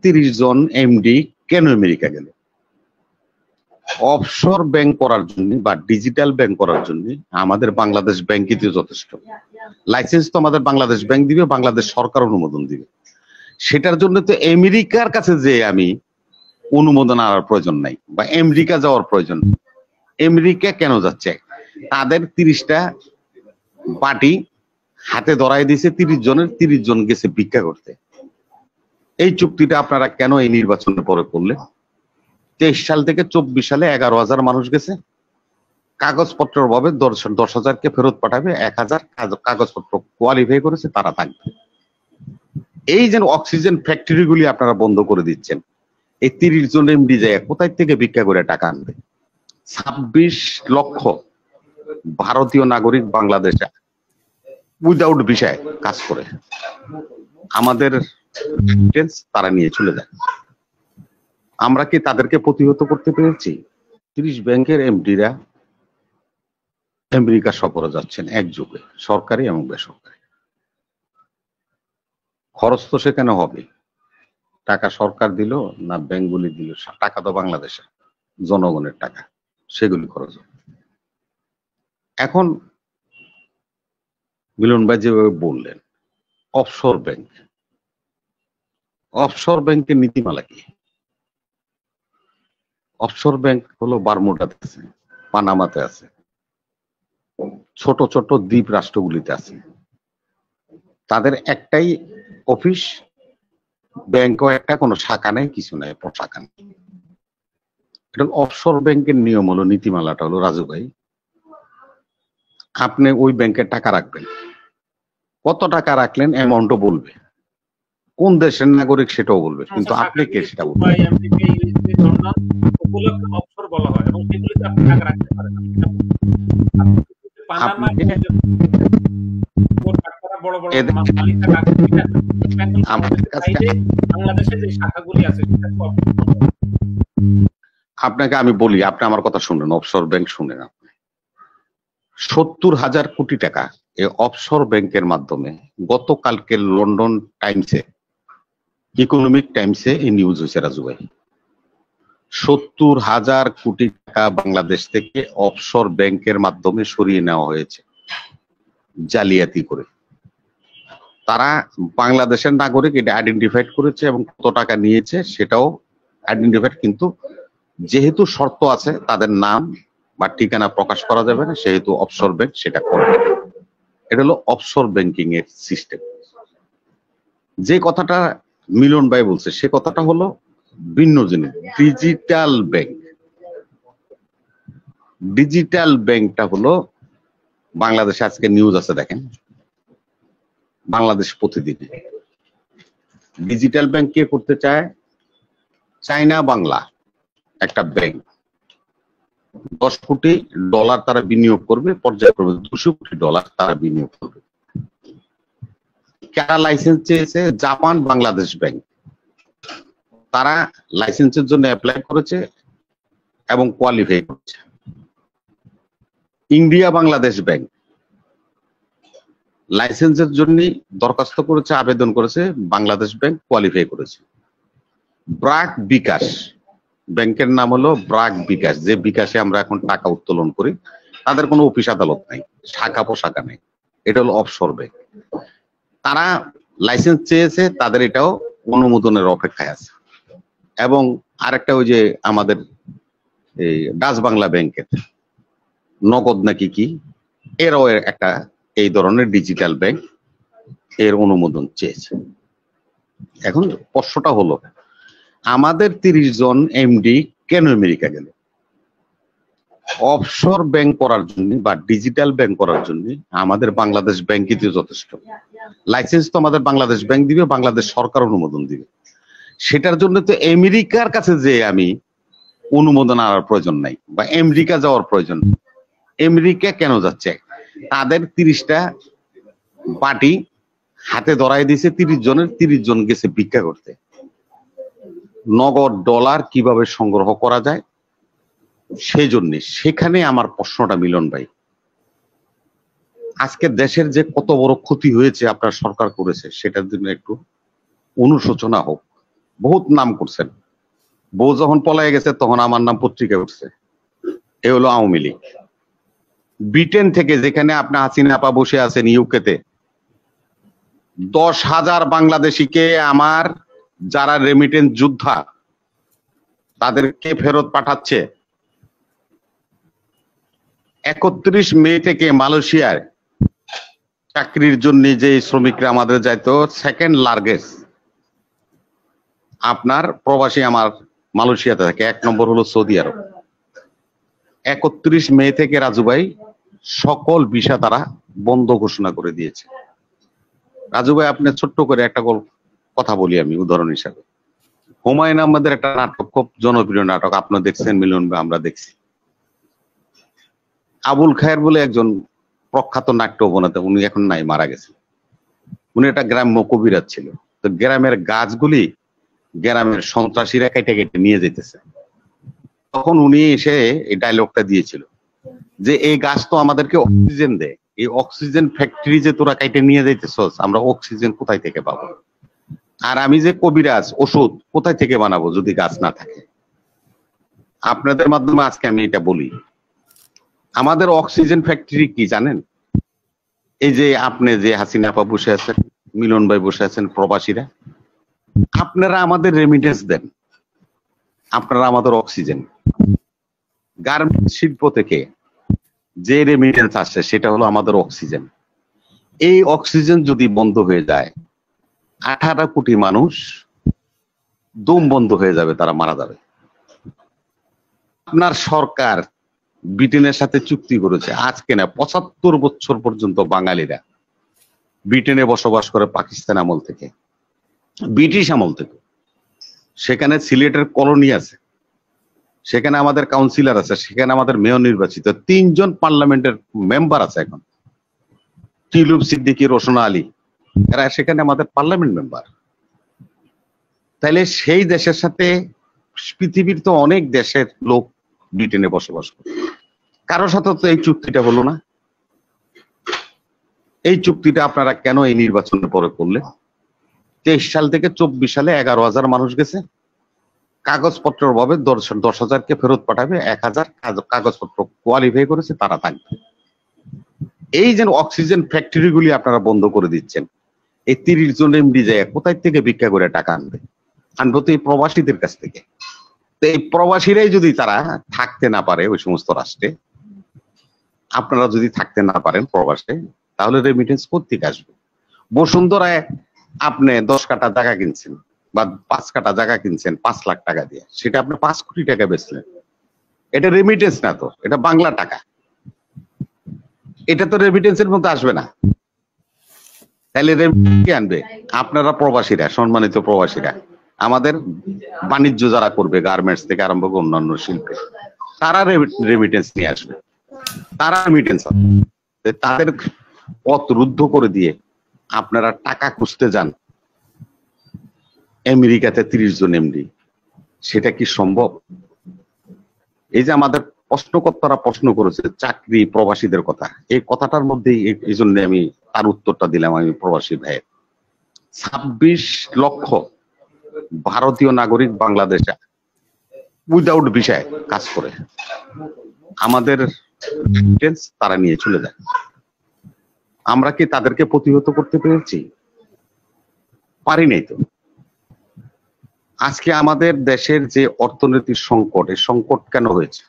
30 জন MD কেন America গেল? Offshore bank করার জন্য বা ডিজিটাল ব্যাংক করার জন্য আমাদের বাংলাদেশ ব্যাংকই তো যথেষ্ট। লাইসেন্স তো আমাদের বাংলাদেশ ব্যাংক দিবে, বাংলাদেশ সরকার অনুমোদন দিবে। সেটার জন্য তো আমেরিকার কাছে যে আমি অনুমোদন আনার প্রয়োজন নাই বা আমেরিকা যাওয়ার প্রয়োজন নেই। আমেরিকা কেন যাচ্ছে? তাদের 30টা পার্টি হাতে ধরাই দিয়েছে, 30 জনের 30 জন গেছে ভিক্ষা করতে। এই চুক্তিটা আপনারা কেন এই নির্বাচনের পরে করলেন? 23 সাল থেকে 24 সালে 11,000 মানুষ গেছে, কাগজপত্রের অভাবে 10,000কে ফেরত পাঠাবে, 1,000 কাগজপত্র কোয়ালিফাই করেছে তারা থাকবে। এই যে অক্সিজেন ফ্যাক্টরি গুলি আপনারা বন্ধ করে দিচ্ছেন, এই 30 জন এমডি যায় কোথায় থেকে ভিক্ষা করে টাকা আনবে? 26 লক্ষ ভারতীয় নাগরিক বাংলাদেশে উইদাউট ভিসায় কাজ করে, আমাদের তারা নিয়ে চলে যায়। আমরা কি তাদেরকে প্রতিহত করতে পেরেছি? 30 ব্যাংকের এমডিরা আমেরিকা সফরে যাচ্ছেন একযোগে, সরকারি এবং বেসরকারি। খরচ তো সেখানে হবে, টাকা সরকার দিল না ব্যাংকগুলি দিল? টাকা তো বাংলাদেশের জনগণের টাকা, সেগুলি খরচ হবে। এখন মিলন ভাই যেভাবে বললেন অফশোর ব্যাংক, অফশোর ব্যাংকের নীতিমালা কি? অফশোর ব্যাংক হলো বারমুডাতে আছে, পানামাতে আছে, ছোট ছোট দ্বীপ রাষ্ট্রগুলিতে আছে। তাদের একটাই অফিস, ব্যাংকও একটা, কোনো শাখা নেই, কিছু নেই, শাখা নেই। এটা অফশোর ব্যাংকের নিয়ম হলো, নীতিমালাটা হলো, রাজু ভাই আপনি ওই ব্যাংকে টাকা রাখবেন, কত টাকা রাখলেন অ্যামাউন্টও বলবে, কোন দেশের নাগরিক সেটাও বলবে, কিন্তু আপনি কে সেটা বলবেন। আপনাকে আমি বলি, আপনি আমার কথা শুনেন, অফশোর ব্যাংক শুনেন। আপনি 70,000 কোটি টাকা এই অফশোর ব্যাংকের মাধ্যমে গতকালকে লন্ডন টাইমসে, ইকোনমিক টাইমসে এই নিউজ হয়েছে রাজু ভাই। 70,000 কোটি টাকা বাংলাদেশ থেকে অফশোর ব্যাংকের মাধ্যমে সরিয়ে নেওয়া হয়েছে জালিয়াতি করে। তারা বাংলাদেশের নাগরিক এটা আইডেন্টিফাইড করেছে এবং কত টাকা নিয়েছে সেটাও আইডেন্টিফাইড, কিন্তু যেহেতু শর্ত আছে তাদের নাম বা ঠিকানা প্রকাশ করা যাবে না, সেহেতু অফশোর ব্যাংক সেটা করবে। এটা হলো অফশোর ব্যাংকিং এর সিস্টেম। যে কথাটা মিলন ভাই বলছে সে কথাটা হলো ভিন্ন জিনিস। ডিজিটাল ব্যাংক, ডিজিটাল ব্যাংকটা হলো বাংলাদেশে আজকে নিউজ আছে দেখেন, বাংলাদেশ প্রতিদিন। ডিজিটাল ব্যাংক কে করতে চায়? চায়না বাংলা একটা ব্যাংক, $10 কোটি তারা বিনিয়োগ করবে, পর্যায়ক্রমে $200 কোটি তারা বিনিয়োগ করবে। কারা লাইসেন্স চেয়েছে? Japan Bangladesh bank. তারা লাইসেন্সের জন্য অ্যাপ্লাই করেছে এবং কোয়ালিফাই করেছে। ইন্ডিয়া বাংলাদেশ ব্যাংক লাইসেন্সের জন্য দরখাস্ত করেছে, আবেদন করেছে, বাংলাদেশ ব্যাংক কোয়ালিফাই করেছে। ব্রাক বিকাশ ব্যাংকের নাম হলো ব্রাক বিকাশ, যে বিকাশে আমরা এখন টাকা উত্তোলন করি, তাদের কোনো অফিস আদালত নাই, শাখা পোশাখা নেই, এটা হলো অফশোর ব্যাংক। তারা লাইসেন্স চেয়েছে, তাদের এটাও অনুমোদনের অপেক্ষায় আছে। এবং আরেকটা ওই যে আমাদের এই ডাচ বাংলা ব্যাংকের নগদ নাকি কি, এরাও একটা এই ধরনের ডিজিটাল ব্যাংক এর অনুমোদন চেয়েছে। এখন প্রশ্নটা হলো আমাদের 30 জন এমডি কেন আমেরিকা গেল? অফশোর ব্যাংক করার জন্য বা ডিজিটাল ব্যাংক করার জন্য আমাদের বাংলাদেশ ব্যাংকই তো যথেষ্ট। লাইসেন্স তো আমাদের বাংলাদেশ ব্যাংক দিবে, বাংলাদেশ সরকার অনুমোদন দিবে। সেটার জন্য তো আমেরিকার কাছে যে আমি অনুমোদন আনার প্রয়োজন নাই বা আমেরিকা যাওয়ার প্রয়োজন নেই। আমেরিকা কেন যাচ্ছে? তাদের 30টা পার্টি হাতে ধরাই দিয়েছে, 30 জনের 30 জন গেছে ভিক্ষা করতে। নগদ ডলার কিভাবে সংগ্রহ করা যায় সেই জন্য, সেখানে আমার প্রশ্নটা মিলন ভাই, আজকে দেশের যে কত বড় ক্ষতি হয়েছে আপনার সরকার করেছে, সেটার জন্য একটু অনুশোচনা হোক। বহুত নাম করছেন। বউ যখন পলায় গেছে তখন আমার নাম পত্রিকায় উঠছে। এ হলো আওয়ামী লীগ। ব্রিটেন থেকে, যেখানে আপনি হাসিনা আপা বসে আছেন ইউকেতে, 10,000 বাংলাদেশিকে আমার যারা রেমিটেন্স যোদ্ধা তাদেরকে ফেরত পাঠাচ্ছে। 31 মে থেকে মালয়েশিয়ায় চাকরির জন্য যে শ্রমিকরা আমাদের যাইতো, সেকেন্ড লার্গেস্ট আপনার প্রবাসী আমার মালয়েশিয়াতে থাকে, 1 নম্বর হলো সৌদি আরব। 31 মে থেকে রাজু ভাই সকল ভিসা তারা বন্ধ ঘোষণা করে দিয়েছে। রাজু ভাই, আপনি ছোট্ট করে একটা কথা বলি আমি উদাহরণ হিসাবে। হুমায়ুন আহমেদের একটা নাটক, খুব জনপ্রিয় নাটক, আপনারা দেখছেন, মিলন ভাই আমরা দেখছি। আবুল খায়ের বলে একজন প্রখ্যাত নাট্য অভিনেতা, উনি এখন নাই, মারা গেছে। উনি একটা গ্রাম্য কবিরাজ ছিল। তো গ্রামের গাছগুলি গ্রামের সন্ত্রাসীরা কেটে কেটে নিয়ে যেতেছে। তখন উনি এসে এই ডায়লগটা দিয়েছিল যে এই গাছ তো আমাদেরকে অক্সিজেন দেয়, এই অক্সিজেন ফ্যাক্টরি যে তোরা কেটে নিয়ে যাইতেছস, আমরা অক্সিজেন কোথায় থেকে পাবো? আর আমি যে কবিরাজ, ওষুধ কোথায় থেকে বানাবো যদি গাছ না থাকে? আপনাদের মাধ্যমে আজকে আমি এটা বলি, আমাদের অক্সিজেন ফ্যাক্টরি কি জানেন? এই যে আপনি যে হাসিনা আপা বসে আছেন, মিলন ভাই বসে আছেন, প্রবাসীরা, আপনারা আমাদের রেমিটেন্স দেন, আপনারা আমাদের অক্সিজেন। গার্মেন্টস শিল্প থেকে যে রেমিটেন্স আসছে সেটা হলো আমাদের অক্সিজেন। এই অক্সিজেন যদি বন্ধ হয়ে যায়, 18 কোটি মানুষ দম বন্ধ হয়ে যাবে, তারা মারা যাবে। আপনার সরকার ব্রিটেনের সাথে চুক্তি করেছে, আজকে না 75 বছর পর্যন্ত বাঙালিরা ব্রিটেনে বসবাস করে, পাকিস্তান আমল থেকে, ব্রিটিশ আমল থেকে। সেখানে সিলেটের কলোনি আছে, সেখানে আমাদের কাউন্সিলর আছে, সেখানে আমাদের মেয়র নির্বাচিত 3 জন পার্লামেন্টের মেম্বার আছে এখন, টিলুব সিদ্দিকী, রোশনা আলী, এরা সেখানে আমাদের পার্লামেন্ট মেম্বার। তাইলে সেই দেশের সাথে পৃথিবীর তো অনেক দেশের লোক ব্রিটেনে বসবাস করে, কারোর সাথে তো এই চুক্তিটা হলো না। এই চুক্তিটা আপনারা কেন এই নির্বাচনের পরে করলেন? 23 সাল থেকে 24 সালে 11,000 মানুষ গেছে, কাগজপত্রের ভাবে 10,000কে ফেরত পাঠাবে, 1,000 কাগজপত্র কোয়ালিফাই করেছে, তারা থাকবে। এই যে অক্সিজেন ফ্যাক্টরি গুলি আপনারা বন্ধ করে দিচ্ছেন, এই 30 জন এমডি যায় কোথায় থেকে ভিক্ষা করে টাকা আনবে? আনবো তো এই প্রবাসীদের কাছ থেকে। তো এই প্রবাসীরাই যদি তারা থাকতে না পারে ওই সমস্ত রাষ্ট্রে, আপনারা যদি থাকতে না পারেন প্রবাসে, তাহলে রেমিটেন্স কোত্থেকে আসবে? বসুন্ধরায় আপনি 10 কাঠা জায়গা কিনছেন বা 5 কাঠা জায়গা কিনছেন 5 লাখ টাকা দিয়ে, সেটা আপনি 5 কোটি টাকা বেচলেন। এটা রেমিটেন্স না তো, এটা বাংলা টাকা, এটা তো রেমিটেন্সের মধ্যে আসবে না। তাহলে রেমিটেন্স কে আনবে? আপনারা প্রবাসীরা, সম্মানিত প্রবাসীরা, আমাদের বাণিজ্য যারা করবে, গার্মেন্টস থেকে আরম্ভ করে অন্যান্য শিল্পে, তারা রেমিটেন্স নিয়ে আসবে, তারা রেমিটেন্স, তাদের পথ রুদ্ধ করে দিয়ে আপনারা টাকা খুঁজতে যান আমেরিকাতে 30 জন এমডি, সেটা কি সম্ভব? এই যে আমাদের প্রশ্নকর্তারা প্রশ্ন করেছে চাকরি প্রবাসীদের কথা, এই কথাটার মধ্যেই এই জন্য আমি তার উত্তরটা দিলাম। আমি প্রবাসী ভাইয়ের 26 লক্ষ ভারতীয় নাগরিক বাংলাদেশে উইদাউট ভিসায় কাজ করে, আমাদের তারা নিয়ে চলে যায়। আমরা কি তাদেরকে প্রতিহত করতে পেরেছি? পারি নাই তো। আজকে আমাদের দেশের যে অর্থনৈতিক সংকট, এই সংকট কেন হয়েছে?